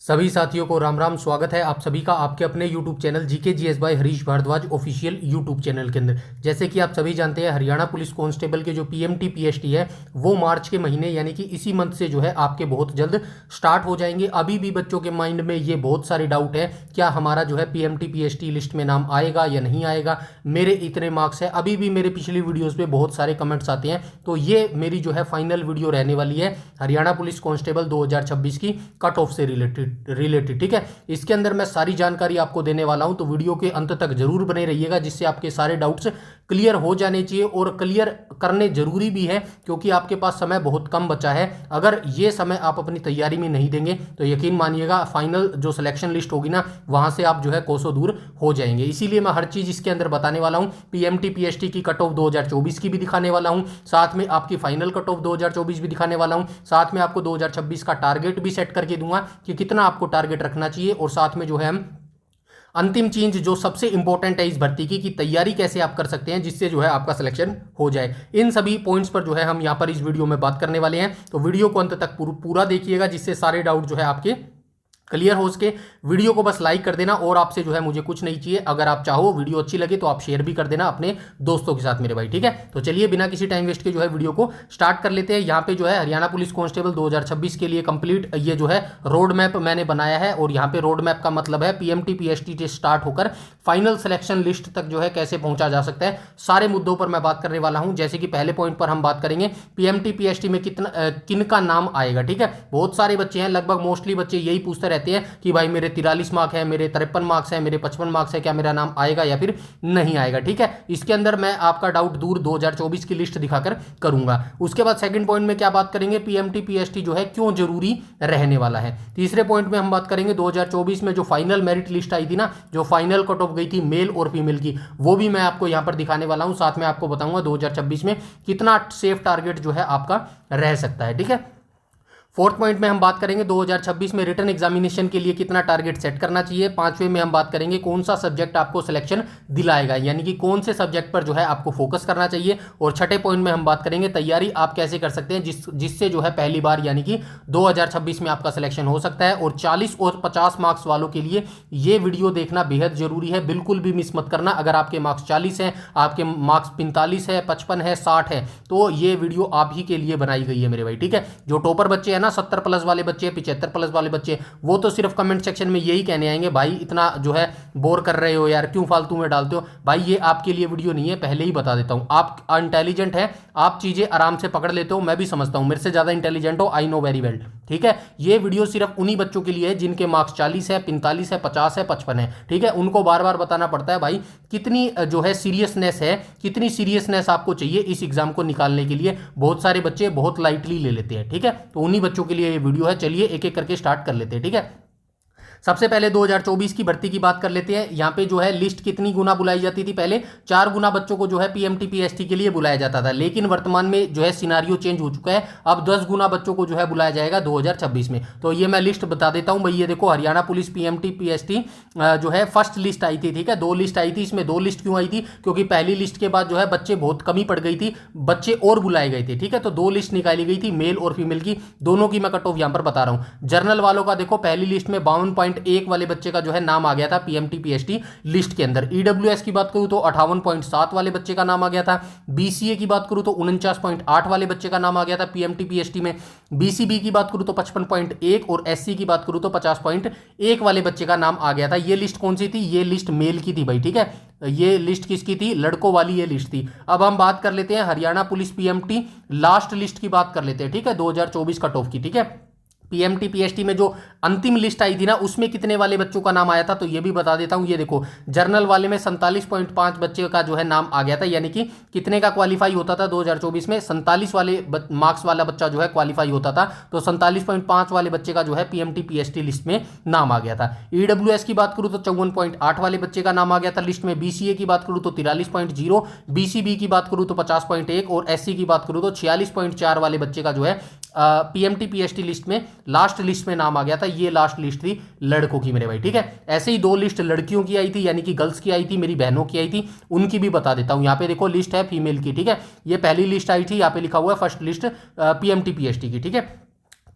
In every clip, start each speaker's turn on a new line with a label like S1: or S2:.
S1: सभी साथियों को राम राम। स्वागत है आप सभी का आपके अपने YouTube channel GK GS by Harish Bhardwaj official YouTube channel के अंदर। जैसे कि आप सभी जानते हैं, हरियाणा पुलिस कांस्टेबल के जो पीएमटी पीएसटी है वो मार्च के महीने यानी कि इसी मंथ से जो है आपके बहुत जल्द स्टार्ट हो जाएंगे। अभी भी बच्चों के माइंड में ये बहुत सारे डाउट है, क्या हमारा जो है पीएमटी पीएसटी लिस्ट में नाम आएगा या नहीं आएगा, मेरे इतने मार्क्स है। अभी भी मेरे पिछली वीडियोज़ पे बहुत सारे कमेंट्स आते हैं, तो ये मेरी जो है फाइनल वीडियो रहने वाली है हरियाणा पुलिस कांस्टेबल 2026 की कट ऑफ से रिलेटेड। ठीक है, इसके अंदर मैं सारी जानकारी आपको देने वाला हूं, तो वीडियो के अंत तक जरूर बने रहिएगा, जिससे आपके सारे डाउट्स क्लियर हो जाने चाहिए। और क्लियर करने जरूरी भी है, क्योंकि आपके पास समय बहुत कम बचा है। अगर ये समय आप अपनी तैयारी में नहीं देंगे तो यकीन मानिएगा फाइनल जो सिलेक्शन लिस्ट होगी ना, वहां से आप जो है कोसों दूर हो जाएंगे। इसीलिए मैं हर चीज इसके अंदर बताने वाला हूं। पीएमटी पीएसटी की कट ऑफ 2024 की भी दिखाने वाला हूं, साथ में आपकी फाइनल कट ऑफ 2024 भी दिखाने वाला हूं, साथ में आपको 2026 का टारगेट भी सेट करके दूंगा कि कितना आपको टारगेट रखना चाहिए। और साथ में जो है हम अंतिम चीज जो सबसे इंपॉर्टेंट है इस भर्ती की, कि तैयारी कैसे आप कर सकते हैं जिससे जो है आपका सिलेक्शन हो जाए। इन सभी पॉइंट्स पर जो है हम यहां पर इस वीडियो में बात करने वाले हैं, तो वीडियो को अंत तक पूरा देखिएगा, जिससे सारे डाउट जो है आपके क्लियर हो सके। वीडियो को बस लाइक कर देना, और आपसे जो है मुझे कुछ नहीं चाहिए। अगर आप चाहो वीडियो अच्छी लगे तो आप शेयर भी कर देना अपने दोस्तों के साथ मेरे भाई। ठीक है, तो चलिए बिना किसी टाइम वेस्ट के जो है वीडियो को स्टार्ट कर लेते हैं। यहाँ पे जो है हरियाणा पुलिस कांस्टेबल 2026 के लिए कंप्लीट ये जो है रोड मैप मैंने बनाया है, और यहाँ पे रोड मैप का मतलब है पीएमटी पीएसटी से स्टार्ट होकर फाइनल सिलेक्शन लिस्ट तक जो है कैसे पहुंचा जा सकता है। सारे मुद्दों पर मैं बात करने वाला हूं। जैसे कि पहले पॉइंट पर हम बात करेंगे पीएमटी पीएसटी में किन का नाम आएगा। ठीक है, बहुत सारे बच्चे हैं, लगभग मोस्टली बच्चे यही पूछते रहते हैं कि भाई मेरे 43 मार्क्स है, मेरे 53 मार्क्स है, मेरे 55 मार्क्स है, क्या मेरा नाम आएगा या फिर नहीं आएगा। ठीक है, इसके अंदर मैं आपका डाउट दूर 2024 की लिस्ट दिखाकर करूंगा। उसके बाद सेकंड पॉइंट में क्या बात करेंगे, पीएमटी पीएसटी जो है क्यों जरूरी रहने वाला है। तीसरे पॉइंट में हम बात करेंगे 2024 में जो फाइनल मेरिट लिस्ट आई थी ना, जो फाइनल कट ऑफ गई थी मेल और फीमेल की, वो भी मैं आपको यहां पर दिखाने वाला हूं। साथ में आपको बताऊंगा 2026 में कितना सेफ टारगेट जो है आपका रह सकता है। ठीक है, फोर्थ पॉइंट में हम बात करेंगे 2026 में रिटन एग्जामिनेशन के लिए कितना टारगेट सेट करना चाहिए। पांचवें में हम बात करेंगे कौन सा सब्जेक्ट आपको सिलेक्शन दिलाएगा, यानी कि कौन से सब्जेक्ट पर जो है आपको फोकस करना चाहिए। और छठे पॉइंट में हम बात करेंगे तैयारी आप कैसे कर सकते हैं जिससे जो है पहली बार यानी कि 2026 में आपका सिलेक्शन हो सकता है। और 40 और 50 मार्क्स वालों के लिए ये वीडियो देखना बेहद जरूरी है, बिल्कुल भी मिस मत करना। अगर आपके मार्क्स 40 हैं, आपके मार्क्स 45 है, 55 है, 60 है, तो ये वीडियो आप ही के लिए बनाई गई है मेरे भाई। ठीक है, जो टॉपर बच्चे ना 70 प्लस वाले बच्चे, 75 प्लस वाले बच्चे, वो तो सिर्फ कमेंट सेक्शन में यही कहने आएंगे, भाई इतना जो है बोर कर रहे हो यार, क्यों फालतू में डालते हो। भाई ये आपके लिए वीडियो नहीं है, पहले ही बता देता हूं। आप इंटेलिजेंट है, आप चीजें आराम से पकड़ लेते हो, मैं भी समझता हूं, मेरे से ज्यादा इंटेलिजेंट हो, आई नो वेरी वेल। ठीक है, ये वीडियो सिर्फ उन्हीं बच्चों के लिए है जिनके मार्क्स 40 है, 45 है, 50 है, 55 है। ठीक है, उनको बार बार बताना पड़ता है भाई कितनी जो है सीरियसनेस है, कितनी सीरियसनेस आपको चाहिए इस एग्जाम को निकालने के लिए। बहुत सारे बच्चे बहुत लाइटली ले लेते हैं। ठीक है, तो उन्हीं बच्चों के लिए ये वीडियो है। चलिए एक एक करके स्टार्ट कर लेते हैं। ठीक है, सबसे पहले 2024 की भर्ती की बात कर लेते हैं। यहाँ पे जो है लिस्ट कितनी गुना बुलाई जाती थी, पहले 4 गुना बच्चों को जो है पीएमटी पीएसटी के लिए बुलाया जाता था, लेकिन वर्तमान में जो है सिनारियो चेंज हो चुका है। अब 10 गुना बच्चों को जो है बुलाया जाएगा 2026 में। तो ये मैं लिस्ट बता देता हूं भाई। ये देखो हरियाणा पुलिस पीएमटी पीएसटी जो है फर्स्ट लिस्ट आई थी। ठीक है, 2 लिस्ट आई थी, इसमें 2 लिस्ट क्यों आई थी, क्योंकि पहली लिस्ट के बाद जो है बच्चे बहुत कमी पड़ गई थी, बच्चे और बुलाए गए थे। ठीक है, तो 2 लिस्ट निकाली गई थी, मेल और फीमेल की, दोनों की मैं कट ऑफ यहां पर बता रहा हूं। जर्नल वालों का देखो, पहली लिस्ट में 52.1 वाले बच्चे का जो है नाम आ गया था पीएमटी पीएसटी लिस्ट के अंदर। ईडब्ल्यूएस की बात करूं तो 58.7 वाले बच्चे का नाम आ गया था। बीसीए की बात करूं तो 49.8 वाले बच्चे का नाम आ गया था पीएमटी पीएसटी में। बीसीबी की बात करूं तो 55.1 और एससी की बात करूं तो 50.1 वाले बच्चे का नाम आ गया था। ये लिस्ट कौन सी थी, ये लिस्ट मेल की थी भाई। ठीक है, ये लिस्ट किसकी थी, लड़कों वाली ये लिस्ट थी। अब हम बात कर लेते हैं Haryana police PMT last list की बात कर लेते हैं। ठीक है, 2024 कट ऑफ की। ठीक है, पीएमटी पीएसटी में जो अंतिम लिस्ट आई थी ना, उसमें कितने वाले बच्चों का नाम आया था, तो ये भी बता देता हूं। ये देखो जर्नल वाले में 47.5 बच्चे का जो है नाम आ गया था, यानी कि कितने का क्वालिफाई होता था 2024 में, 47 वाले मार्क्स वाला बच्चा जो है क्वालिफाई होता था। तो 47.5 वाले बच्चे का जो है पीएमटी पीएसटी लिस्ट में नाम आ गया था। ईडब्ल्यूएस की बात करूं तो 54.8 वाले बच्चे का नाम आ गया था लिस्ट में। बीसीए की बात करूं तो 43.0, बीसीबी की बात करूं तो 50.1 और एससी की बात करूं तो 46.4 वाले बच्चे का जो है पीएमटी पीएसटी लिस्ट में लास्ट लिस्ट में नाम आ गया था। ये लास्ट लिस्ट थी लड़कों की मेरे भाई। ठीक है, ऐसे ही 2 लिस्ट लड़कियों की आई थी, यानी कि गर्ल्स की आई थी, मेरी बहनों की आई थी, उनकी भी बता देता हूं। यहाँ पे देखो लिस्ट है फीमेल की। ठीक है, ये पहली लिस्ट आई थी, यहाँ पे लिखा हुआ है फर्स्ट लिस्ट पीएमटी पीएसटी की। ठीक है,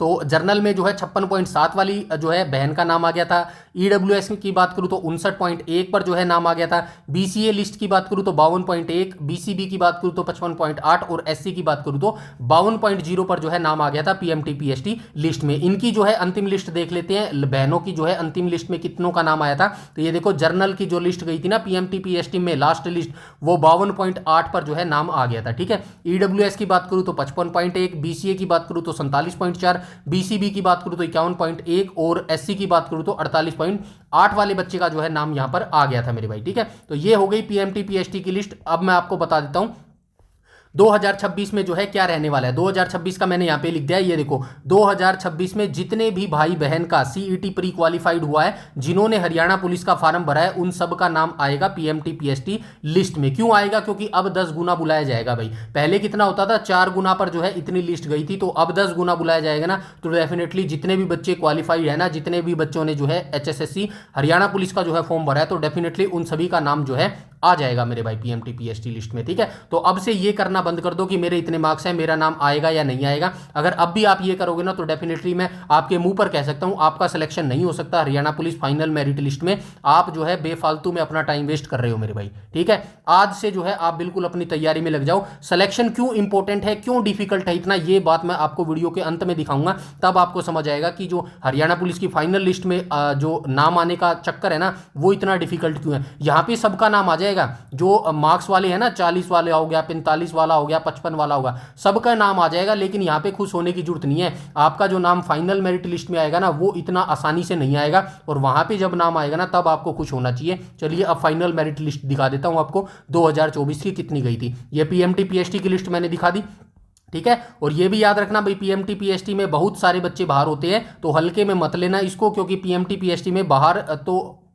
S1: तो जर्नल में जो है 56.7 वाली जो है बहन का नाम आ गया था। ईडब्ल्यूएस की बात करूं तो 59.1 पर जो है नाम आ गया था। बीसीए लिस्ट की बात करूं तो 52.1, बीसीबी की बात करूं तो 55.8 और एससी की बात करूं तो 52.0 पर जो है नाम आ गया था पीएमटी पीएसटी लिस्ट में। इनकी जो है अंतिम लिस्ट देख लेते हैं, बहनों की जो है अंतिम लिस्ट में कितनों का नाम आया था। तो ये देखो जर्नल की जो लिस्ट गई थी ना पीएमटी पीएसटी में लास्ट लिस्ट, वो 52.8 पर जो है नाम आ गया था। ठीक है, ईडब्ल्यूएस की बात करूं तो 55.1, बीसीए की बात करूं तो 47.4, बीसीबी की बात करूं तो 51.1 और एससी की बात करूं तो 48.8 वाले बच्चे का जो है नाम यहां पर आ गया था मेरे भाई। ठीक है, तो ये हो गई पीएमटी पीएसटी की लिस्ट। अब मैं आपको बता देता हूं 2026 में जो है क्या रहने वाला है। 2026 का मैंने यहां पे लिख दिया है, ये देखो 2026 में जितने भी भाई बहन का सीईटी प्री क्वालिफाइड हुआ है, जिन्होंने हरियाणा पुलिस का फॉर्म भरा है, उन सब का नाम आएगा पीएमटी पीएसटी लिस्ट में। क्यों आएगा? क्योंकि अब 10 गुना बुलाया जाएगा भाई। पहले कितना होता था, 4 गुना पर जो है इतनी लिस्ट गई थी, तो अब 10 गुना बुलाया जाएगा ना। तो डेफिनेटली जितने भी बच्चे क्वालिफाइड है ना, जितने भी बच्चों ने जो है एचएसएससी हरियाणा पुलिस का जो है फॉर्म भरा है, तो डेफिनेटली उन सभी का नाम जो है आ जाएगा मेरे भाई पीएमटी पीएसटी लिस्ट में। ठीक है, तो अब से ये करना बंद कर दो कि मेरे इतने मार्क्स हैं, मेरा नाम आएगा या नहीं आएगा। अगर अब भी आप ये करोगे ना, तो डेफिनेटली मैं आपके मुंह पर कह सकता हूं आपका सिलेक्शन नहीं हो सकता Haryana police final merit list में। आप जो है बेफालतू में अपना टाइम वेस्ट कर रहे हो मेरे भाई। ठीक है, आज से जो है आप बिल्कुल अपनी तैयारी में लग जाओ। सिलेक्शन क्यों इंपॉर्टेंट है, क्यों डिफिकल्ट है इतना, ये बात मैं आपको वीडियो के अंत में दिखाऊंगा। तब आपको समझ आएगा कि जो हरियाणा पुलिस की फाइनल लिस्ट में जो नाम आने का चक्कर है ना, वो इतना डिफिकल्ट क्यों है। यहां पे सबका नाम आ जाएगा, जो मार्क्स वाले हैं ना, 40 वाले हो गया, 45 वाला हो गया, 55 वाला होगा, सबका नाम आ जाएगा। लेकिन यहां पे खुश होने की जरूरत नहीं है। आपका जो नाम फाइनल मेरिट लिस्ट में आएगा ना, वो इतना आसानी से नहीं आएगा, और वहां पे जब नाम आएगा ना, तब आपको खुश होना चाहिए। चलिए अब फाइनल मेरिट लिस्ट दिखा देता हूं आपको 2024 की कितनी गई थी। ये पीएमटी पीएसटी की लिस्ट मैंने दिखा दी। ठीक है, और ये भी याद रखना भाई, पीएमटी पीएसटी में बहुत सारे बच्चे बाहर होते हैं, तो हल्के में मत लेना इसको, क्योंकि पीएमटी पीएसटी में बाहर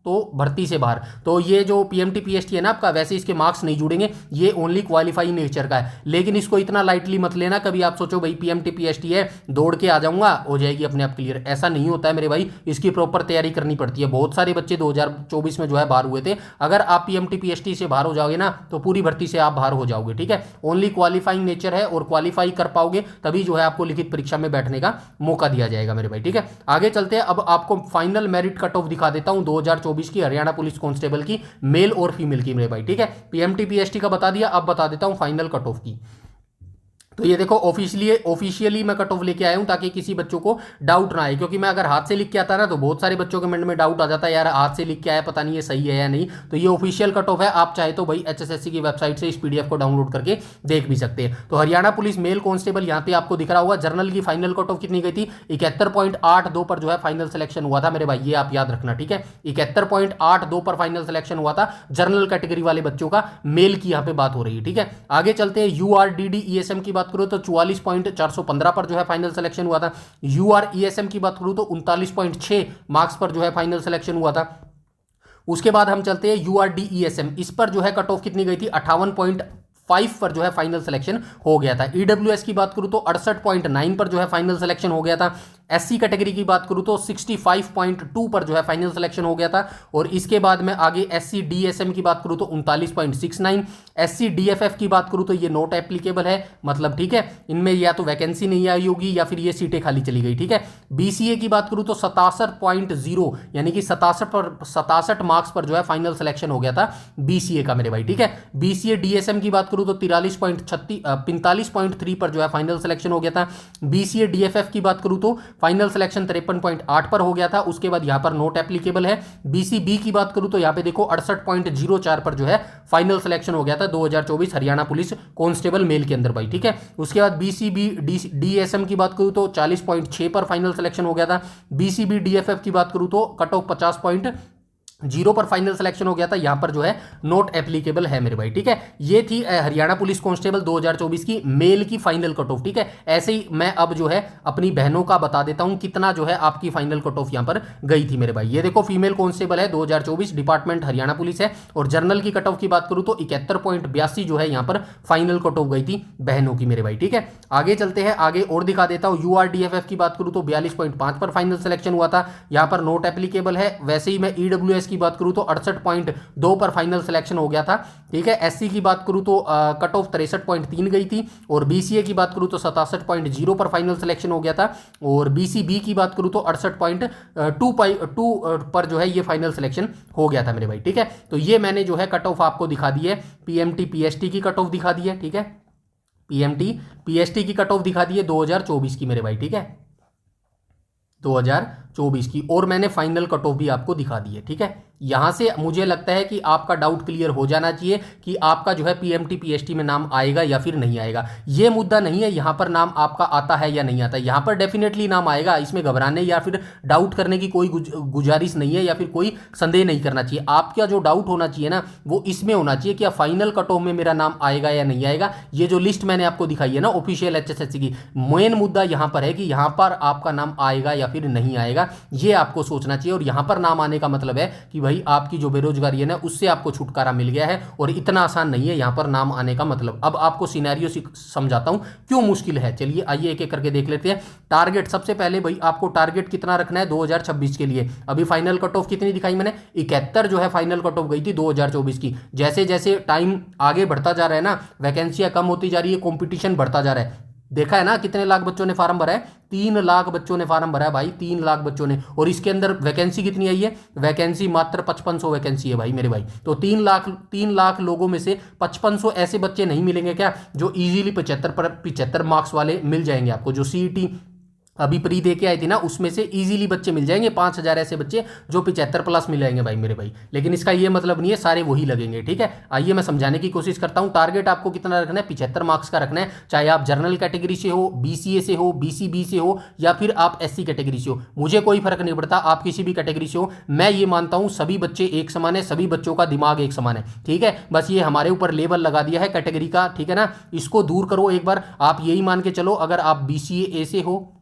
S1: तो भर्ती से बाहर, तो ये जो पीएमटी पीएसटी है ना आपका, वैसे इसके मार्क्स नहीं जुड़ेंगे, ये ओनली क्वालिफाई नेचर का है। लेकिन इसको इतना लाइटली मत लेना, कभी आप सोचो भाई पीएमटी पीएसटी है, दौड़ के आ जाऊंगा, हो जाएगी अपने आप क्लियर। ऐसा नहीं होता है मेरे भाई, इसकी प्रॉपर तैयारी करनी पड़ती है। बहुत सारे बच्चे 2024 में जो है बाहर हुए थे। अगर आप पीएमटी पीएसटी से बाहर हो जाओगे ना, तो पूरी भर्ती से आप बाहर हो जाओगे। ठीक है, ओनली क्वालिफाइंग नेचर है, और क्वालिफाई कर पाओगे तभी जो है आपको लिखित परीक्षा में बैठने का मौका दिया जाएगा मेरे भाई। ठीक है, आगे चलते हैं। अब आपको फाइनल मेरिट कट ऑफ दिखा देता हूं 2024 की हरियाणा पुलिस कांस्टेबल की, मेल और फीमेल की मेरे भाई। ठीक है, पीएमटी पीएसटी का बता दिया, अब बता देता हूं फाइनल कट ऑफ की। तो ये देखो ऑफिशियली मैं कट ऑफ लेके आया हूं, ताकि किसी बच्चों को डाउट ना आए। क्योंकि मैं अगर हाथ से लिख के आता ना, तो बहुत सारे बच्चों के मन में डाउट आ जाता है, यार हाथ से लिख के आया, पता नहीं ये सही है या नहीं। तो ये ऑफिशियल कट ऑफ है, आप चाहे तो भाई एचएसएससी की वेबसाइट से इस पीडीएफ को डाउनलोड करके देख भी सकते हैं। तो हरियाणा पुलिस मेल कांस्टेबल यहाँ पे आपको दिख रहा होगा। जर्नल की फाइनल कट ऑफ कितनी गई थी? 71.82 पर जो है फाइनल सिलेक्शन हुआ था मेरे भाई, ये आप याद रखना। ठीक है, 71.82 पर फाइनल सिलेक्शन हुआ था जनरल कैटेगरी वाले बच्चों का, मेल की यहाँ पे बात हो रही है। ठीक है, आगे चलते हैं। यूआरडीडी की बात करो तो 44.415 पर जो है फाइनल सिलेक्शन हुआ था। यूआरईएसएम की बात करूं तो 39.6 मार्क्स पर जो है फाइनल सिलेक्शन हुआ था। उसके बाद हम चलते हैं यूआरडीईएसएम, इस पर जो है कट ऑफ कितनी गई थी? 58.5 पर जो है फाइनल सिलेक्शन हो गया था। ईडब्ल्यूएस की बात करूं तो 68.9 पर जो है फाइनल सिलेक्शन हो गया था। एससी कैटेगरी की बात करूं तो 65.2 पर जो है फाइनल सिलेक्शन हो गया था। और इसके बाद में आगे एससी डीएसएम की बात करूं तो 39.69, एससी डीएफएफ की बात करूं तो ये नॉट एप्लीकेबल है, मतलब ठीक है, इनमें या तो वैकेंसी नहीं आई होगी या फिर ये सीटें खाली चली गई। ठीक है, बीसीए की बात करूं तो 67.0 यानी कि 67 मार्क्स पर जो है फाइनल सिलेक्शन हो गया था बीसीए का मेरे भाई। ठीक है, बीसीए डीएसएम की बात करूं तो 45.3 पर जो है फाइनल सिलेक्शन हो गया था। बीसीए डीएफएफ की बात करूं तो फाइनल सिलेक्शन 53.8 पर हो गया था। उसके बाद यहां पर नोट एप्लीकेबल है। बीसीबी की बात करूं तो यहां पे देखो 68.04 पर जो है फाइनल सिलेक्शन हो गया था 2024 हरियाणा पुलिस कांस्टेबल मेल के अंदर भाई। ठीक है, उसके बाद बीसीबी डीएसएम की बात करूं तो 40.6 पर फाइनल सिलेक्शन हो गया था। बीसीबी डीएफएफ की बात करूं तो कट ऑफ 50.0 पर फाइनल सिलेक्शन हो गया था। यहां पर जो है नोट एप्लीकेबल है मेरे भाई। ठीक है, ये थी हरियाणा पुलिस कांस्टेबल 2024 की मेल की फाइनल कट ऑफ। ठीक है, ऐसे ही मैं अब जो है अपनी बहनों का बता देता हूं कितना जो है आपकी फाइनल कट ऑफ यहां पर गई थी मेरे भाई। ये देखो फीमेल कांस्टेबल है 2024, डिपार्टमेंट हरियाणा पुलिस है। और जर्नल की कट ऑफ की बात करूं तो 71.82 जो है यहां पर फाइनल कट ऑफ गई थी बहनों की मेरे भाई। ठीक है, आगे चलते हैं, आगे और दिखा देता हूं। यूआरडीएफएफ की बात करूं तो 42.5 पर फाइनल सिलेक्शन हुआ था, यहां पर नोट एप्लीकेबल है। वैसे ही मैं ईडब्ल्यूएस की बात करूँ तो 68.2 पर फाइनल सिलेक्शन हो गया था, ठीक है। SC की बात करूँ तो कट ऑफ 63.3 गई थी, और BCA की बात करूँ तो 67.0 पर फाइनल सिलेक्शन हो गया था, और BCB की बात करूँ तो 68.2 पर जो है ये फाइनल सिलेक्शन हो गया था मेरे भाई, ठीक है। तो ये मैंने जो है कट ऑफ आपको दिखा दी है, PMT PST की कट ऑफ दिखा दी है, ठीक है। PMT PST की कट ऑफ दिखा दी है 2024 की मेरे भाई, ठीक है, 2024 की, और मैंने फाइनल कट ऑफ भी आपको दिखा दी है, ठीक है। यहां से मुझे लगता है कि आपका डाउट क्लियर हो जाना चाहिए कि आपका जो है PMT PST में नाम आएगा या फिर नहीं आएगा। ये मुद्दा नहीं है यहां पर नाम आपका आता है या नहीं आता, यहां पर डेफिनेटली नाम आएगा, इसमें घबराने या फिर डाउट करने की कोई गुजारिश नहीं है, या फिर कोई संदेह नहीं करना चाहिए। आपका जो डाउट होना चाहिए ना वो इसमें होना चाहिए कि फाइनल कट ऑफ में मेरा नाम आएगा या नहीं आएगा। ये जो लिस्ट मैंने आपको दिखाई है ना ऑफिशियल HSSC की, मेन मुद्दा यहां पर है कि यहां पर आपका नाम आएगा या फिर नहीं आएगा, ये आपको सोचना चाहिए। और यहां पर नाम आने का मतलब है कि भाई आपकी जो बेरोजगारी है ना उससे आपको छुटकारा मिल गया है, और इतना आसान नहीं है यहां पर नाम आने का मतलब। अब आपको सिनेरियो समझाता हूं क्यों मुश्किल है, चलिए आइए एक एक करके देख लेते हैं। टारगेट, सबसे पहले भाई आपको टारगेट कितना रखना है 2026 के लिए। अभी फाइनल कट ऑफ कितनी दिखाई मैंने, 71 जो है फाइनल कट ऑफ गई थी 2024 की। जैसे जैसे टाइम आगे बढ़ता जा रहा है ना, वैकेंसियां कम होती जा रही है, कंपटीशन बढ़ता जा रहा है। देखा है ना कितने लाख बच्चों ने फार्म भरा है, 3 लाख बच्चों ने फार्म भरा है भाई, 3 लाख बच्चों ने, और इसके अंदर वैकेंसी कितनी आई है, वैकेंसी मात्र 5500 वैकेंसी है भाई मेरे भाई। तो 3 लाख लोगों में से 5500 ऐसे बच्चे नहीं मिलेंगे क्या जो इजीली 75 मार्क्स वाले मिल जाएंगे आपको, जो CET अभी प्री दे के आई थी ना उसमें से इजीली बच्चे मिल जाएंगे, 5000 ऐसे बच्चे जो 75 प्लस मिल जाएंगे भाई मेरे भाई। लेकिन इसका ये मतलब नहीं है सारे वही लगेंगे, ठीक है। आइए मैं समझाने की कोशिश करता हूं। टारगेट आपको कितना रखना है, 75 मार्क्स का रखना है, चाहे आप जनरल कैटेगरी से हो, BCA से हो, BCB से हो, या फिर आप SC कैटेगरी से हो, मुझे कोई फर्क नहीं पड़ता, आप किसी भी कैटेगरी से हो। मैं ये मानता हूं सभी बच्चे एक समान है, सभी बच्चों का दिमाग एक समान है, ठीक है। बस ये हमारे ऊपर लेबल लगा दिया है कैटेगरी का, ठीक है ना। इसको दूर करो एक बार, आप यही मान के चलो अगर आप BCA से हो,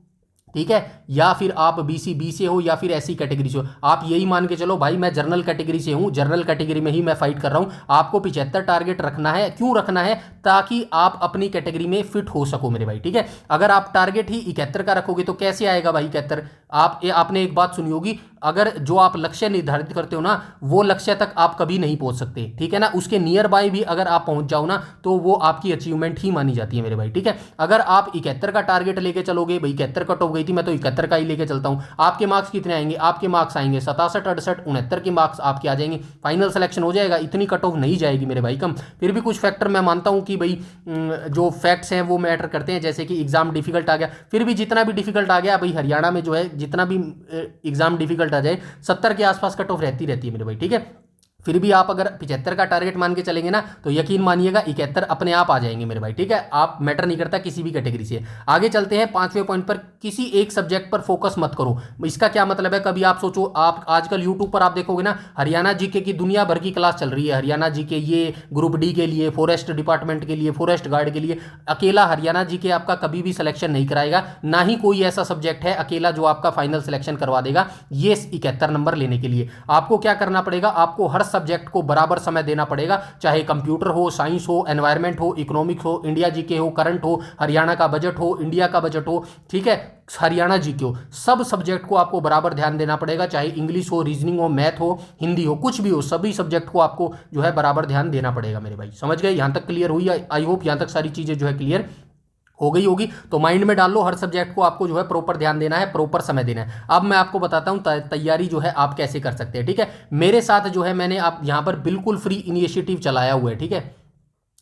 S1: ठीक है, या फिर आप BCB से हो, या फिर SC कैटेगरी से हो, आप यही मान के चलो भाई मैं जनरल कैटेगरी से हूं, जनरल कैटेगरी में ही मैं फाइट कर रहा हूं। आपको 75 टारगेट रखना है, क्यों रखना है, ताकि आप अपनी कैटेगरी में फिट हो सको मेरे भाई, ठीक है। अगर आप टारगेट ही 71 का रखोगे तो कैसे आएगा भाई 71। आपने एक बात सुनी होगी, अगर जो आप लक्ष्य निर्धारित करते हो ना वो लक्ष्य तक आप कभी नहीं पहुंच सकते, ठीक है ना। उसके नियर बाय भी अगर आप पहुंच जाओ ना तो वो आपकी अचीवमेंट ही मानी जाती है मेरे भाई, ठीक है। अगर आप 71 का टारगेट लेके चलोगे, भाई 71 कट ऑफ गई थी, मैं तो 71 का ही लेके चलता हूं, आपके मार्क्स कितने आएंगे, आपके मार्क्स आएंगे 67, 68, 69 के मार्क्स आपके आ जाएंगे, फाइनल सिलेक्शन हो जाएगा। इतनी कट ऑफ नहीं जाएगी मेरे भाई कम। फिर भी कुछ फैक्टर मैं मानता हूं कि भाई जो फैक्ट्स हैं वो मैटर करते हैं, जैसे कि एग्जाम डिफिकल्ट आ गया, फिर भी जितना भी डिफिकल्ट आ गया भाई हरियाणा में जो है जितना भी एग्जाम डिफिकल्ट आ जाए 70 के आसपास कट ऑफ रहती है मेरे भाई, ठीक है। फिर भी आप अगर 75 का टारगेट मान के चलेंगे ना तो यकीन मानिएगा 71 अपने आप आ जाएंगे मेरे भाई, ठीक है। आप मैटर नहीं करता किसी भी कैटेगरी से। आगे चलते हैं 5वें पॉइंट पर, किसी एक सब्जेक्ट पर फोकस मत करो। इसका क्या मतलब है, कभी आप सोचो, आप आजकल यूट्यूब पर आप देखोगे ना हरियाणा जीके की दुनिया भर की क्लास चल रही है, हरियाणा जीके ये ग्रुप डी के लिए, फॉरेस्ट डिपार्टमेंट के लिए, फॉरेस्ट गार्ड के लिए। अकेला हरियाणा जीके आपका कभी भी सिलेक्शन नहीं कराएगा, ना ही कोई ऐसा सब्जेक्ट है अकेला जो आपका फाइनल सिलेक्शन करवा देगा ये 71 नंबर लेने के लिए। आपको क्या करना पड़ेगा, आपको हर सब्जेक्ट को बराबर समय देना पड़ेगा, चाहे कंप्यूटर हो, साइंस हो, एनवायरमेंट हो, इकोनॉमिक्स हो, इंडिया जीके हो, करंट हो, हरियाणा का बजट हो, इंडिया का बजट हो, ठीक है, हरियाणा जीके हो, सब सब्जेक्ट को आपको बराबर ध्यान देना पड़ेगा, चाहे इंग्लिश हो, रीजनिंग हो, मैथ हो, हिंदी हो, कुछ भी हो, सभी सब्जेक्ट को आपको जो है बराबर ध्यान देना पड़ेगा मेरे भाई। समझ गए, यहां तक क्लियर हुई, आई होप यहां तक सारी चीजें जो है क्लियर हो गई होगी। तो माइंड में डाल लो हर सब्जेक्ट को आपको जो है प्रॉपर ध्यान देना है, प्रॉपर समय देना है। अब मैं आपको बताता हूं तैयारी जो है आप कैसे कर सकते हैं, ठीक है। मेरे साथ जो है मैंने आप यहां पर बिल्कुल फ्री इनिशिएटिव चलाया हुआ है, ठीक है,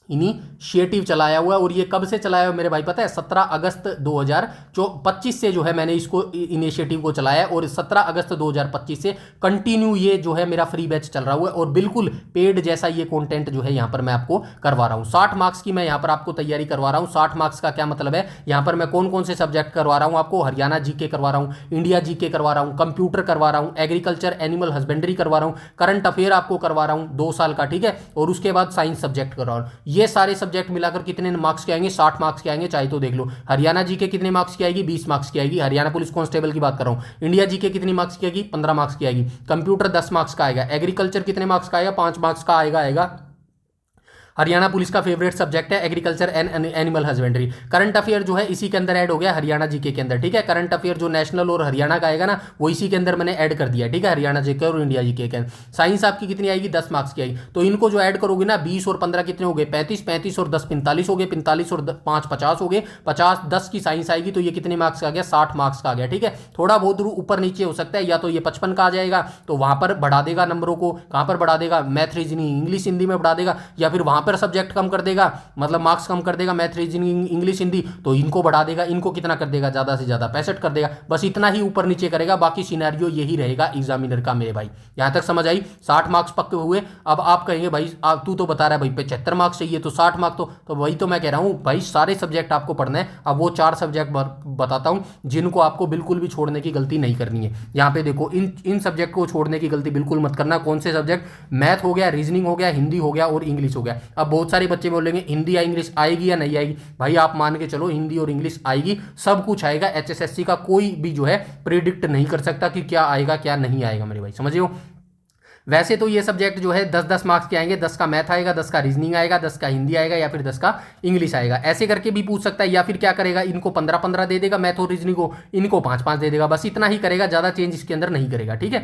S1: इनिशिएटिव चलाया हुआ है। और ये कब से चलाया हुआ मेरे भाई पता है, 17 अगस्त 2025 से जो है मैंने इसको इनिशिएटिव को चलाया है, और 17 अगस्त 2025 से कंटिन्यू ये जो है मेरा फ्री बैच चल रहा हुआ है, और बिल्कुल पेड जैसा ये कंटेंट जो है यहाँ पर मैं आपको करवा रहा हूँ। 60 मार्क्स की मैं यहाँ पर आपको तैयारी करवा रहा हूँ। 60 मार्क्स का क्या मतलब है, यहाँ पर मैं कौन कौन से सब्जेक्ट करवा रहा हूँ आपको, हरियाणा जीके करवा रहा हूँ, इंडिया जीके करवा रहा हूँ, कंप्यूटर करवा रहा हूँ, एग्रीकल्चर एनिमल हस्बेंड्री करवा रहा हूँ, करंट अफेयर आपको करवा रहा हूँ 2 साल का, ठीक है, और उसके बाद साइंस सब्जेक्ट करवा रहा हूँ। ये सारे सब्जेक्ट मिलाकर कितने मार्क्स के आएंगे, 60 मार्क्स के आएंगे, चाहे तो देख लो। हरियाणा जीके कितने मार्क्स की आएगी, 20 मार्क्स की आएगी, हरियाणा पुलिस कांस्टेबल की बात कर रहा हूं। इंडिया जीके कितनी मार्क्स की आएगी, 15 मार्क्स की आएगी। कंप्यूटर 10 मार्क्स का आएगा। एग्रीकल्चर कितने मार्क्स का आएगा, 5 मार्क्स का आएगा। हरियाणा पुलिस का फेवरेट सब्जेक्ट है agriculture and animal husbandry. Current affair जो है इसी के अंदर ऐड हो गया हरियाणा जीके के अंदर, ठीक है। करंट अफेयर जो नेशनल और हरियाणा का आएगा ना वो इसी के अंदर मैंने ऐड कर दिया, ठीक है, हरियाणा जीके और इंडिया जीके के। साइंस आपकी कितनी आएगी, 10 मार्क्स की आएगी, तो इनको जो ऐड करोगे ना 20 और 15 कितने हो गए, 35, 35 और 10 45 हो गए, 45 और 5 50 हो गए, 50 10 की साइंस आएगी तो ये कितने मार्क्स का आ गया, 60 मार्क्स का आ गया, ठीक है। थोड़ा बहुत ऊपर नीचे हो सकता है, या तो ये 55 का आ जाएगा तो वहां पर बढ़ा देगा नंबरों को, कहां पर बढ़ा देगा, मैथ रीजनिंग इंग्लिश हिंदी में बढ़ा देगा, या फिर वहां पर सब्जेक्ट कम कर देगा, मतलब मार्क्स कम कर देगा मैथ रीजनिंग इंग्लिश हिंदी, तो इनको बढ़ा देगा, इनको कितना कर देगा, ज्यादा से ज्यादा 65 कर देगा, बस इतना ही ऊपर नीचे करेगा, बाकी सिनेरियो यही रहेगा एग्जामिनर का मेरे भाई। यहां तक समझ आई, 60 मार्क्स पक्के हुए। अब आप कहेंगे भाई तू तो बता रहा है भाई 75 मार्क्स चाहिए तो 60 मार्क्स, तो वही तो मैं कह रहा हूं भाई, सारे सब्जेक्ट आपको पढ़ना है। अब वो 4 सब्जेक्ट बताता हूं जिनको आपको बिल्कुल भी छोड़ने की गलती नहीं करनी है। यहां पे देखो इन सब्जेक्ट को छोड़ने की गलती बिल्कुल मत करना। कौन से सब्जेक्ट, मैथ हो गया, रीजनिंग हो गया, हिंदी हो गया और इंग्लिश हो गया। अब बहुत सारे बच्चे बोलेंगे हिंदी या इंग्लिश आएगी या नहीं आएगी, भाई आप मान के चलो हिंदी और इंग्लिश आएगी, सब कुछ आएगा। एचएसएससी का कोई भी जो है प्रिडिक्ट नहीं कर सकता कि क्या आएगा क्या नहीं आएगा मेरे भाई, समझिए। वैसे तो ये सब्जेक्ट जो है 10-10 मार्क्स के आएंगे, 10 का मैथ आएगा, 10 का रीजनिंग आएगा, 10 का हिंदी आएगा या फिर 10 का इंग्लिश आएगा, ऐसे करके भी पूछ सकता है। या फिर क्या करेगा, इनको 15-15 दे देगा मैथ और रीजनिंग को, इनको 5-5 दे देगा, बस इतना ही करेगा, ज़्यादा चेंज इसके अंदर नहीं करेगा, ठीक है।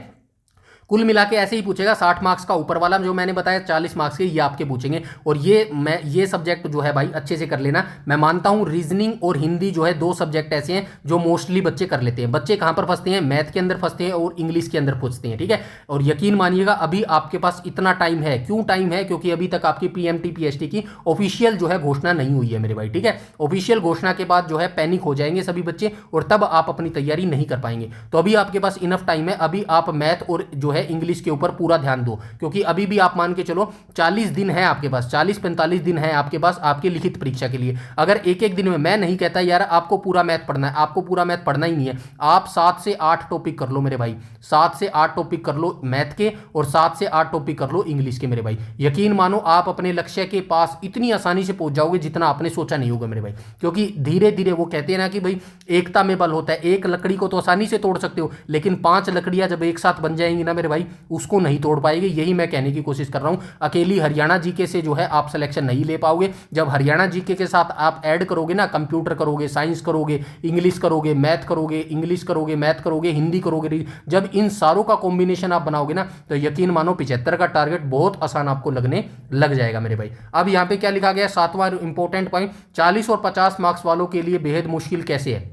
S1: कुल मिला के ऐसे ही पूछेगा। 60 मार्क्स का ऊपर वाला जो मैंने बताया 40 मार्क्स के ये आपके पूछेंगे। और ये सब्जेक्ट जो है भाई अच्छे से कर लेना। मैं मानता हूं रीजनिंग और हिंदी जो है 2 सब्जेक्ट ऐसे हैं जो मोस्टली बच्चे कर लेते हैं। बच्चे कहां पर फंसते हैं, मैथ के अंदर फंसते हैं और इंग्लिश के अंदर फंसते हैं, ठीक है। और यकीन मानिएगा अभी आपके पास इतना टाइम है। क्यों टाइम है, क्योंकि अभी तक आपकी पीएमटी पीएचटी की ऑफिशियल जो है घोषणा नहीं हुई है मेरे भाई, ठीक है। ऑफिशियल घोषणा के बाद जो है पैनिक हो जाएंगे सभी बच्चे और तब आप अपनी तैयारी नहीं कर पाएंगे। तो अभी आपके पास इनफ टाइम है। अभी आप मैथ और जो है इंग्लिश के ऊपर पूरा ध्यान दो, क्योंकि अभी भी आप मान के चलो 40 दिन है आपके पास, 40-45 दिन है आपके पास आपकी लिखित परीक्षा के लिए। अगर एक दिन में, मैं नहीं कहता यार आपको पूरा मैथ पढ़ना है, आपको पूरा मैथ पढ़ना ही नहीं है। आप 7 से 8 टॉपिक कर लो मेरे भाई, 7 से 8 टॉपिक कर लो मैथ के और 7 से 8 टॉपिक कर लो इंग्लिश के मेरे भाई। यकीन मानो आप अपने लक्ष्य के पास इतनी आसानी से पहुंच जाओगे जितना आपने सोचा नहीं होगा मेरे भाई। क्योंकि धीरे धीरे वो कहते हैं ना कि भाई एकता में बल होता है। एक लकड़ी को तो आसानी से तोड़ सकते हो, लेकिन 5 लकड़ियां जब एक साथ बन जाएंगी ना मेरे भाई, उसको नहीं तोड़ पाएंगे। यही मैं कहने की कोशिश कर रहा हूं। अकेली हरियाणा जीके से जो है आप सिलेक्शन नहीं ले पाओगे। जब हरियाणा जीके के साथ आप ऐड करोगे ना, कंप्यूटर करोगे, साइंस करोगे, इंग्लिश करोगे, मैथ करोगे, इंग्लिश करोगे, मैथ करोगे, हिंदी करोगे, जब इन सारों का कॉम्बिनेशन आप बनाओगे ना तो यकीन मानो 75 का टारगेट बहुत आसान आपको लगने लग जाएगा मेरे भाई। अब यहां पे क्या लिखा गया, 7वां इंपॉर्टेंट पॉइंट, 40 और 50 मार्क्स वालों के लिए बेहद मुश्किल कैसे है।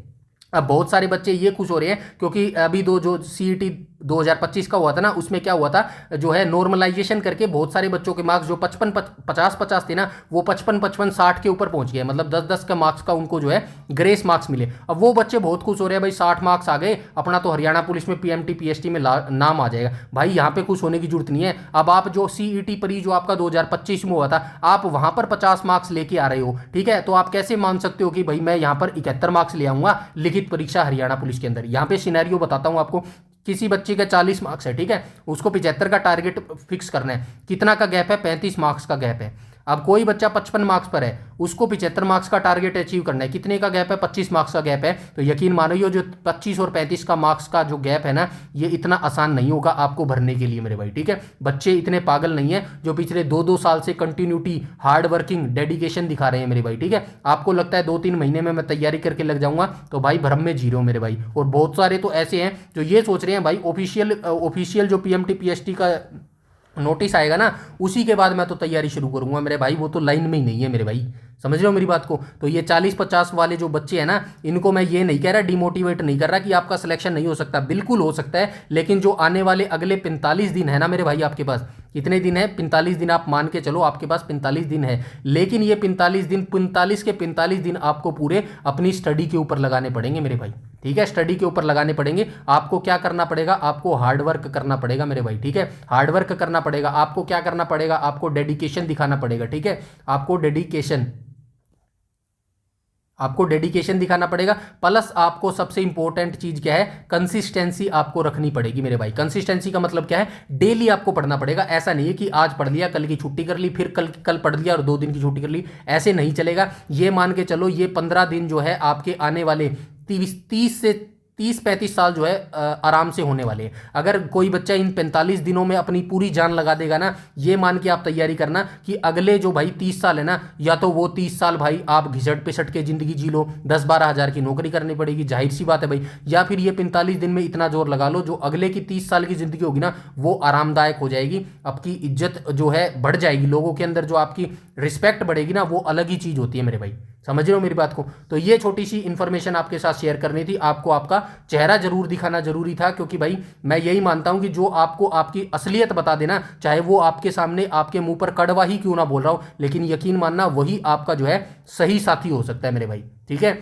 S1: अब बहुत सारे बच्चे ये खुश हो रहे हैं क्योंकि अभी जो सीईटी 2025 का हुआ था ना, उसमें क्या हुआ था, जो है नॉर्मलाइजेशन करके बहुत सारे बच्चों के मार्क्स जो 50-50 थे ना, वो 55-60 के ऊपर पहुंच गए। मतलब 10-10 का मार्क्स का उनको जो है ग्रेस मार्क्स मिले। अब वो बच्चे बहुत खुश हो रहे हैं भाई, 60 मार्क्स आ गए, अपना तो हरियाणा पुलिस में पीएमटी पीएचटी में नाम आ जाएगा। भाई यहाँ पे खुश होने की जरूरत नहीं है। अब आप जो सीईटी परी जो आपका 2025 में हुआ था, आप वहां पर 50 मार्क्स लेके आ रहे हो, ठीक है, तो आप कैसे मान सकते हो कि भाई मैं यहाँ पर 71 मार्क्स ले आऊंगा लिखित परीक्षा हरियाणा पुलिस के अंदर। यहाँ पे सिनेरियो बताता हूँ आपको। किसी बच्चे का 40 मार्क्स है, ठीक है, उसको 75 का टारगेट फिक्स करना है। कितना का गैप है, 35 मार्क्स का गैप है। अब कोई बच्चा 55 मार्क्स पर है, उसको 75 मार्क्स का टारगेट अचीव करना है। कितने का गैप है, 25 मार्क्स का गैप है। तो यकीन मानो ये जो 25 और 35 का मार्क्स का जो गैप है ना, ये इतना आसान नहीं होगा आपको भरने के लिए मेरे भाई, ठीक है। बच्चे इतने पागल नहीं है जो पिछले 2-2 साल से कंटिन्यूटी, हार्ड वर्किंग, डेडिकेशन दिखा रहे हैं मेरे भाई, ठीक है। आपको लगता है 2-3 महीने में मैं तैयारी करके लग जाऊंगा, तो भाई भ्रम में जी रहे हो मेरे भाई। और बहुत सारे तो ऐसे हैं जो ये सोच रहे हैं भाई ऑफिशियल जो पीएमटी पीएचटी का नोटिस आएगा ना, उसी के बाद मैं तो तैयारी शुरू करूंगा मेरे भाई। वो तो लाइन में ही नहीं है मेरे भाई, समझ रहे हो मेरी बात को। तो ये 40-50 वाले जो बच्चे हैं ना, इनको मैं ये नहीं कह रहा, डिमोटिवेट नहीं कर रहा कि आपका सिलेक्शन नहीं हो सकता, बिल्कुल हो सकता है। लेकिन जो आने वाले अगले 45 दिन है ना मेरे भाई, आपके पास कितने दिन है, 45 दिन आप मान के चलो, आपके पास 45 दिन है। लेकिन ये 45 दिन आपको पूरे अपनी स्टडी के ऊपर लगाने पड़ेंगे मेरे भाई, ठीक है। स्टडी के ऊपर लगाने पड़ेंगे। आपको क्या करना पड़ेगा, आपको हार्ड वर्क करना पड़ेगा मेरे भाई, ठीक है। हार्ड वर्क करना पड़ेगा। आपको क्या करना पड़ेगा, आपको डेडिकेशन दिखाना पड़ेगा, ठीक है। आपको डेडिकेशन दिखाना पड़ेगा। प्लस आपको सबसे इंपॉर्टेंट चीज क्या है, कंसिस्टेंसी आपको रखनी पड़ेगी मेरे भाई। कंसिस्टेंसी का मतलब क्या है, डेली आपको पढ़ना पड़ेगा। ऐसा नहीं है कि आज पढ़ लिया, कल की छुट्टी कर ली, फिर कल पढ़ लिया और 2 दिन की छुट्टी कर ली, ऐसे नहीं चलेगा। ये मान के चलो, ये 15 दिन जो है आपके आने वाले 30 से 30-35 साल जो है आराम से होने वाले हैं। अगर कोई बच्चा इन 45 दिनों में अपनी पूरी जान लगा देगा ना, ये मान के आप तैयारी करना कि अगले जो भाई 30 साल है ना, या तो वो 30 साल भाई आप घिसट पिसट के जिंदगी जी लो, 10-12 हज़ार की नौकरी करनी पड़ेगी, जाहिर सी बात है भाई, या फिर ये 45 दिन में इतना जोर लगा लो जो अगले की 30 साल की जिंदगी होगी ना वो आरामदायक हो जाएगी। आपकी इज्जत जो है बढ़ जाएगी, लोगों के अंदर जो आपकी रिस्पेक्ट बढ़ेगी ना, वो अलग ही चीज़ होती है मेरे भाई। समझ रहे हो मेरी बात को? तो ये छोटी सी इंफॉर्मेशन आपके साथ शेयर करनी थी। आपको आपका चेहरा जरूर दिखाना जरूरी था, क्योंकि भाई मैं यही मानता हूं कि जो आपको आपकी असलियत बता देना, चाहे वो आपके सामने आपके मुंह पर कड़वा ही क्यों ना बोल रहा हूं, लेकिन यकीन मानना वही आपका जो है सही साथी हो सकता है मेरे भाई। ठीक है,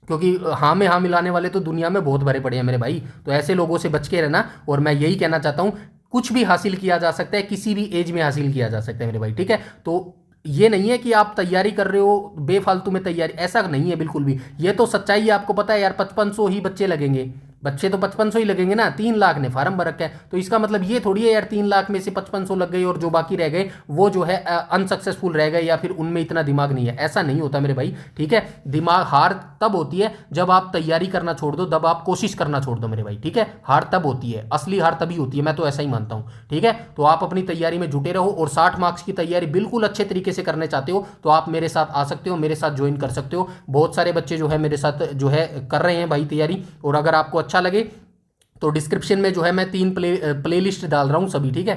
S1: क्योंकि हाँ में हाँ मिलाने वाले तो दुनिया में बहुत भरे पड़े हैं मेरे भाई। तो ऐसे लोगों से बच के रहना। और मैं यही कहना चाहता हूँ, कुछ भी हासिल किया जा सकता है, किसी भी एज में हासिल किया जा सकता है मेरे भाई। ठीक है, तो ये नहीं है कि आप तैयारी कर रहे हो बेफालतू में तैयारी, ऐसा नहीं है बिल्कुल भी। ये तो सच्चाई है, आपको पता है यार 5500 ही बच्चे लगेंगे, बच्चे तो 5500 ही लगेंगे ना, 3 लाख ने फार्म भर रखा है। तो इसका मतलब ये थोड़ी है यार 3 लाख में से 5500 लग गए और जो बाकी रह गए वो जो है अनसक्सेसफुल रह गए, या फिर उनमें इतना दिमाग नहीं है। ऐसा नहीं होता मेरे भाई। ठीक है, दिमाग हार तब होती है जब आप तैयारी करना छोड़ दो, जब आप कोशिश करना छोड़ दो मेरे भाई। ठीक है, हार तब होती है, असली हार तभी होती है, मैं तो ऐसा ही मानता हूँ। ठीक है, तो आप अपनी तैयारी में जुटे रहो, और 60 मार्क्स की तैयारी बिल्कुल अच्छे तरीके से करने चाहते हो तो आप मेरे साथ आ सकते हो, मेरे साथ ज्वाइन कर सकते हो। बहुत सारे बच्चे जो है मेरे साथ जो है कर रहे हैं भाई तैयारी। और अगर आपको अच्छा लगे तो डिस्क्रिप्शन में जो है मैं 3 प्लेलिस्ट डाल रहा हूं सभी। ठीक है,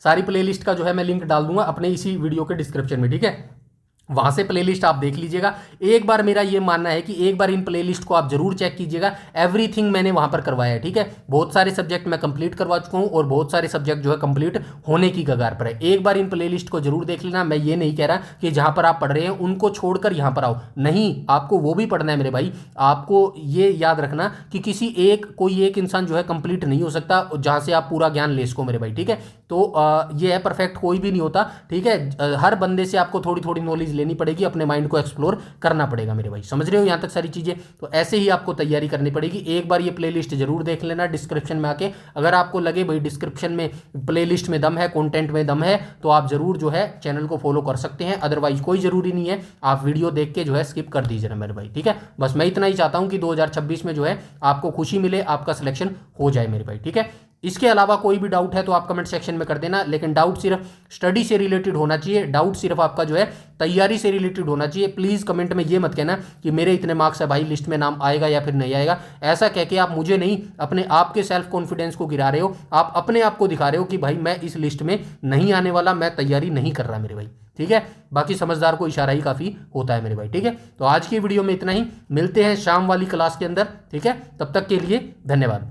S1: सारी प्लेलिस्ट का जो है मैं लिंक डाल दूंगा अपने इसी वीडियो के डिस्क्रिप्शन में। ठीक है, वहां से प्लेलिस्ट आप देख लीजिएगा। एक बार मेरा ये मानना है कि एक बार इन प्लेलिस्ट को आप जरूर चेक कीजिएगा। एवरीथिंग मैंने वहां पर करवाया है। ठीक है, बहुत सारे सब्जेक्ट मैं कंप्लीट करवा चुका हूं और बहुत सारे सब्जेक्ट जो है कंप्लीट होने की कगार पर है। एक बार इन प्लेलिस्ट को जरूर देख लेना। मैं ये नहीं कह रहा कि जहां पर आप पढ़ रहे हैं उनको छोड़कर यहां पर आओ, नहीं, आपको वो भी पढ़ना है मेरे भाई। आपको ये याद रखना कि कोई एक इंसान जो है कंप्लीट नहीं हो सकता जहां से आप पूरा ज्ञान ले सको मेरे भाई। ठीक है, तो ये है, परफेक्ट कोई भी नहीं होता। ठीक है, हर बंदे से आपको थोड़ी थोड़ी नॉलेज लेनी पड़ेगी, अपने माइंड को एक्सप्लोर करना पड़ेगा मेरे भाई। समझ रहे हो यहां तक सारी चीजें? तो ऐसे ही आपको तैयारी करनी पड़ेगी। एक बार ये प्लेलिस्ट जरूर देख लेना डिस्क्रिप्शन में आके। अगर आपको लगे भाई डिस्क्रिप्शन में प्लेलिस्ट में दम है, कंटेंट में दम है, तो आप जरूर जो है चैनल को फॉलो कर सकते हैं। अदरवाइज कोई जरूरी नहीं है, आप वीडियो देख के जो है स्किप कर दीजिए मेरे भाई। ठीक है, बस मैं इतना ही चाहता हूं कि 2026 में जो है आपको खुशी मिले, आपका सिलेक्शन हो जाए मेरे भाई। ठीक है, इसके अलावा कोई भी डाउट है तो आप कमेंट सेक्शन में कर देना, लेकिन डाउट सिर्फ स्टडी से रिलेटेड होना चाहिए, डाउट सिर्फ आपका जो है तैयारी से रिलेटेड होना चाहिए। प्लीज़ कमेंट में ये मत कहना कि मेरे इतने मार्क्स है भाई, लिस्ट में नाम आएगा या फिर नहीं आएगा। ऐसा कह के आप मुझे नहीं, अपने आप के सेल्फ कॉन्फिडेंस को गिरा रहे हो। आप अपने आप को दिखा रहे हो कि भाई मैं इस लिस्ट में नहीं आने वाला, मैं तैयारी नहीं कर रहा मेरे भाई। ठीक है, बाकी समझदार को इशारा ही काफ़ी होता है मेरे भाई। ठीक है, तो आज की वीडियो में इतना ही, मिलते हैं शाम वाली क्लास के अंदर। ठीक है, तब तक के लिए धन्यवाद।